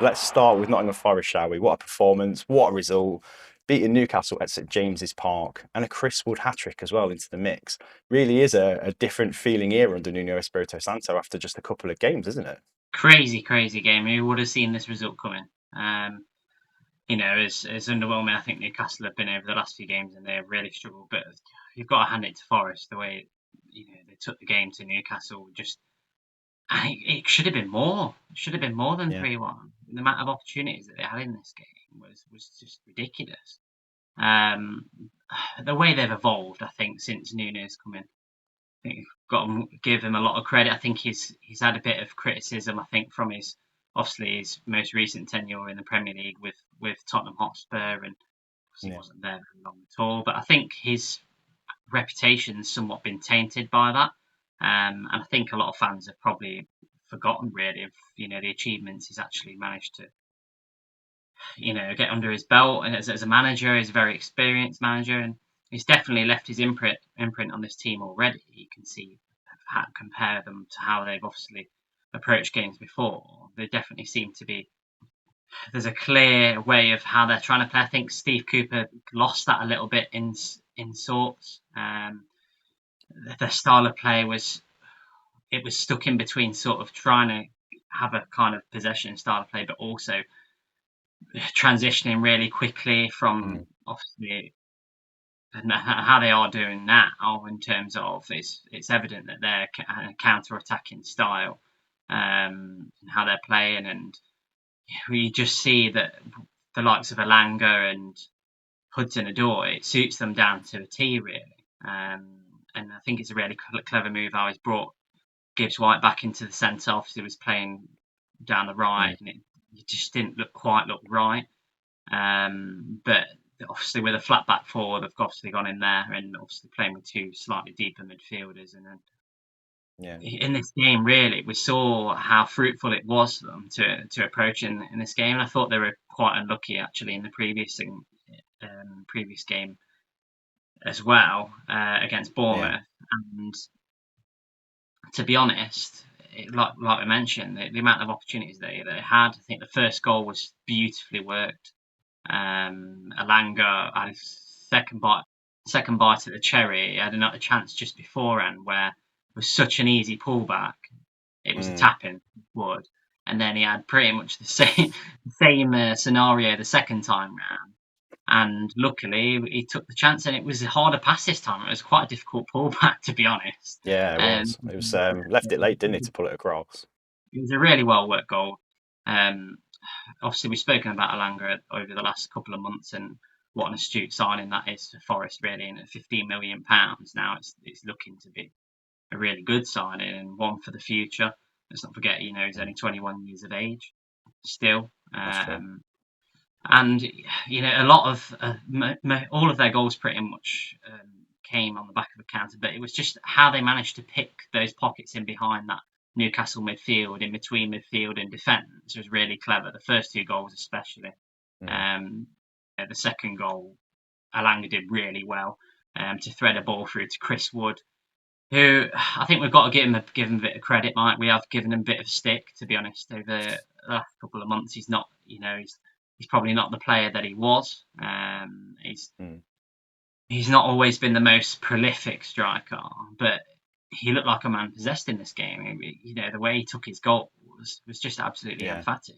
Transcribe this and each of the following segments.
let's start with Nottingham Forest, shall we? What a performance! What a result! Beating Newcastle at St James's Park and a Chris Wood hat-trick as well into the mix. Really is a different feeling here under Nuno Espirito Santo after just a couple of games, isn't it? Crazy, crazy game. Who would have seen this result coming? As underwhelming I think Newcastle have been over the last few games, and they've really struggled. But you've got to hand it to Forest the way they took the game to Newcastle. Just it should have been more. It should have been more than Yeah. 3-1. The amount of opportunities that they had in this game was just ridiculous. Um, the way they've evolved, I think, since Nuno's come in, I think you've got to give him a lot of credit. I think he's had a bit of criticism. I think from his obviously his most recent tenure in the Premier League with Tottenham Hotspur, and he Yeah. wasn't there very long at all. But I think his reputation's somewhat been tainted by that, and I think a lot of fans have probably forgotten really of the achievements he's actually managed to get under his belt. And as a manager, he's a very experienced manager, and he's definitely left his imprint on this team already. You can see how compare them to how they've obviously approached games before. They definitely seem to be. There's a clear way of how they're trying to play. I think Steve Cooper lost that a little bit in sorts. Their style of play was stuck in between sort of trying to have a kind of possession style of play, but also transitioning really quickly from Mm. obviously how they are doing now in terms of it's evident that they're counter-attacking style, how they're playing, and we just see that the likes of Alanga and Hudson-Odoi, it suits them down to a T really. And I think it's a really clever move how he's brought Gibbs White back into the centre. Obviously, he was playing down the right, Mm. and it just didn't quite look right. But obviously, with a flat back four, they've obviously gone in there and obviously playing with two slightly deeper midfielders. And then Yeah. in this game, really, we saw how fruitful it was for them to approach in this game. And I thought they were quite unlucky actually in the previous game as well against Yeah. Bournemouth. And to be honest, like I mentioned, the amount of opportunities they had, I think the first goal was beautifully worked. Alanga had his second bite at the cherry. He had another chance just beforehand where it was such an easy pullback. It was a Mm. tap in wood, and then he had pretty much the same scenario the second time round. And luckily, he took the chance, and it was a harder pass this time. It was quite a difficult pullback, to be honest. Yeah, it Um, was. It was left it late, didn't it, to pull it across? it was a really well worked goal. Um, Obviously, we've spoken about Alanga over the last couple of months, and what an astute signing that is for Forest, really. And at £15 million now, it's looking to be a really good signing and one for the future. Let's not forget, he's Mm. only 21 years of age still. That's true. And a lot of all of their goals pretty much came on the back of a counter, but it was just how they managed to pick those pockets in behind that Newcastle midfield, in between midfield and defence, was really clever. The first two goals, especially. Mm. Um, the second goal, Alanga did really well to thread a ball through to Chris Wood, who I think we've got to give him a bit of credit, Mike. We have given him a bit of stick, to be honest, over the last couple of months. He's not, he's probably not the player that he was. Mm. He's not always been the most prolific striker, but he looked like a man possessed in this game. The way he took his goal was just absolutely Yeah. emphatic.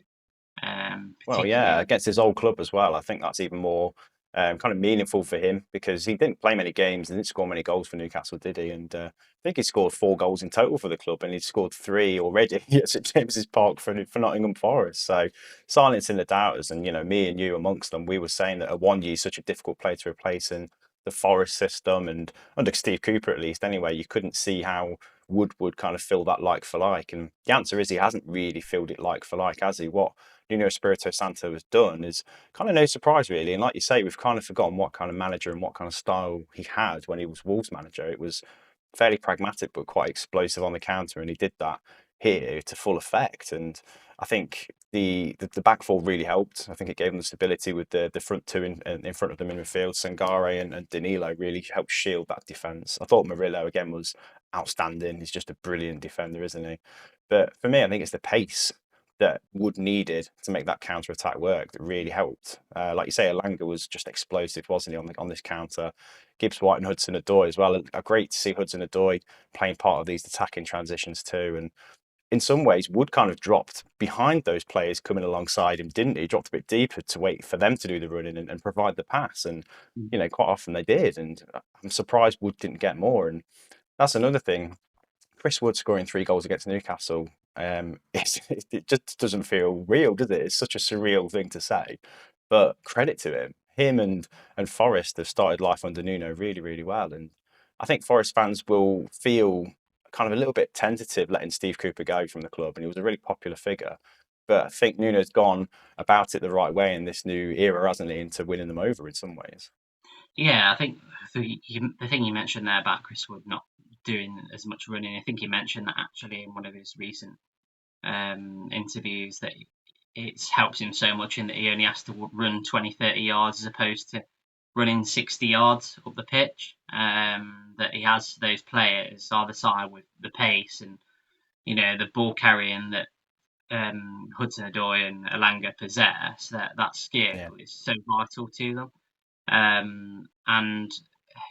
Well, yeah, Particularly, against his old club as well. I think that's even more kind of meaningful for him because he didn't play many games and didn't score many goals for Newcastle, did he? And I think he scored 4 goals in total for the club, and he scored 3 already at St James's Park for Nottingham Forest. So silencing the doubters, and me and you amongst them, we were saying that a One-Yi is such a difficult player to replace in the Forest system, and under Steve Cooper at least. Anyway, you couldn't see how Wood would kind of fill that like for like, and the answer is he hasn't really filled it like for like, has he? What Nuno Espirito Santo has done is kind of no surprise, really. And like you say, we've kind of forgotten what kind of manager and what kind of style he had when he was Wolves manager. It was fairly pragmatic, but quite explosive on the counter, and he did that here to full effect. And I think the back four really helped. I think it gave them the stability with the front two in front of them in midfield. Sangare and Danilo really helped shield that defence. I thought Murillo again was outstanding. He's just a brilliant defender, isn't he? But for me, I think it's the pace that Wood needed to make that counter attack work that really helped. Like you say, Elanga was just explosive, wasn't he, on this counter? Gibbs White and Hudson Odoi as well. Great to see Hudson Odoi playing part of these attacking transitions too. And in some ways, Wood kind of dropped behind those players coming alongside him, didn't he? Dropped a bit deeper to wait for them to do the running and provide the pass. And, quite often they did. And I'm surprised Wood didn't get more. And that's another thing. Chris Wood scoring 3 goals against Newcastle, it just doesn't feel real, does it? It's such a surreal thing to say. But credit to him. Him and Forest have started life under Nuno really, really well. And I think Forest fans will feel kind of a little bit tentative letting Steve Cooper go from the club. And he was a really popular figure. But I think Nuno's gone about it the right way in this new era, hasn't he, into winning them over in some ways. Yeah, I think the thing you mentioned there about Chris Wood not doing as much running, I think he mentioned that actually in one of his recent interviews, that it helps him so much in that he only has to run 20, 30 yards as opposed to running 60 yards up the pitch. That he has those players either side with the pace and the ball carrying that Hudson Odoi and Elanga possess. That skill Yeah. is so vital to them, and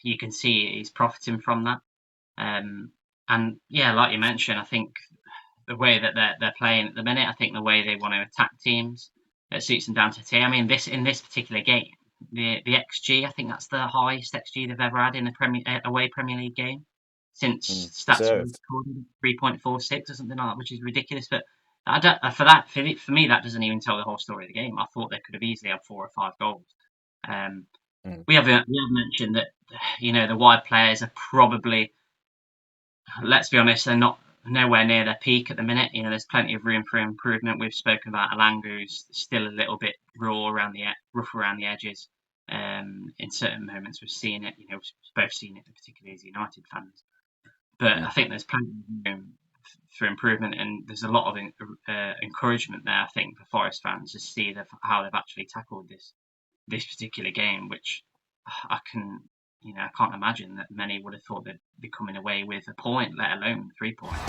you can see he's profiting from that. And yeah, like you mentioned, I think the way that they're playing at the minute, I think the way they want to attack teams, it suits them down to a T. I mean, in this particular game, the XG, I think that's the highest XG they've ever had in a away Premier League game since stats were Deserved. recorded, 3.46 or something like that, which is ridiculous. But I don't, for me, that doesn't even tell the whole story of the game. I thought they could have easily had 4 or 5 goals. Mm. We have mentioned that the wide players are probably, let's be honest, they're not nowhere near their peak at the minute. There's plenty of room for improvement. We've spoken about Elanga, who's still a little bit rough around the edges. In certain moments, we've seen it. We've both seen it, particularly as United fans. But I think there's plenty of room for improvement, and there's a lot of encouragement there. I think for Forest fans to see how they've actually tackled this particular game, which I can't imagine that many would have thought they'd be coming away with a point, let alone 3 points.